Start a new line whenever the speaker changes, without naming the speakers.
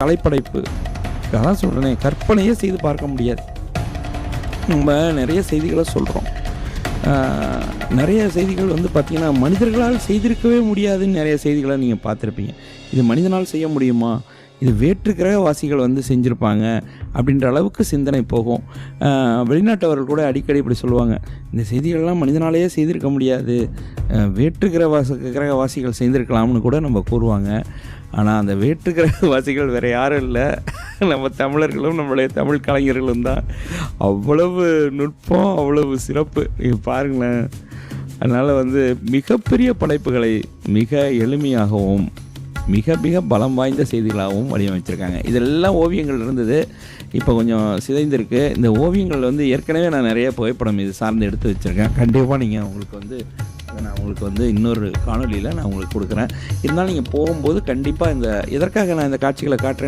கலைப்படைப்பு. அதான் சொல்கிறேனே, கற்பனையே செய்து பார்க்க முடியாது. நம்ம நிறைய செய்திகளை சொல்கிறோம். நிறைய செய்திகள் வந்து பார்த்திங்கன்னா, மனிதர்களால் செய்திருக்கவே முடியாதுன்னு நிறைய செய்திகளை நீங்கள் பார்த்துருப்பீங்க. இது மனிதனால் செய்ய முடியுமா? இது வேற்று கிரகவாசிகள் வந்து செஞ்சுருப்பாங்க அப்படின்ற அளவுக்கு சிந்தனை போகும். வெளிநாட்டவர்கள் கூட அடிக்கடி இப்படி சொல்லுவாங்க, இந்த செய்திகள்லாம் மனிதனாலேயே செய்திருக்க முடியாது, வேற்று கிரகவாசிகள் செய்திருக்கலாம்னு கூட நம்ம கூறுவாங்க. ஆனால் அந்த வேற்று கிரகவாசிகள் வேறு யாரும் இல்லை, நம்ம தமிழர்களும் நம்மளுடைய தமிழ் கலைஞர்களும் தான். அவ்வளவு நுட்பம், அவ்வளவு சிறப்பு பாருங்களேன். அதனால் வந்து மிகப்பெரிய படைப்புகளை மிக எளிமையாகவும் மிக மிக பலம் வாய்ந்த செய்திகளாகவும் வடிவமைச்சிருக்காங்க. இதெல்லாம் ஓவியங்கள் இருந்தது, இப்போ கொஞ்சம் சிதைந்திருக்கு. இந்த ஓவியங்கள் வந்து ஏற்கனவே நான் நிறைய புகைப்படம் இது சார்ந்து எடுத்து வச்சுருக்கேன். கண்டிப்பாக நீங்கள் உங்களுக்கு வந்து இன்னொரு காணொலியில் நான் உங்களுக்கு கொடுக்குறேன். இருந்தாலும் நீங்கள் போகும்போது கண்டிப்பாக இதற்காக நான் இந்த காட்சிகளை காட்டுறேன்.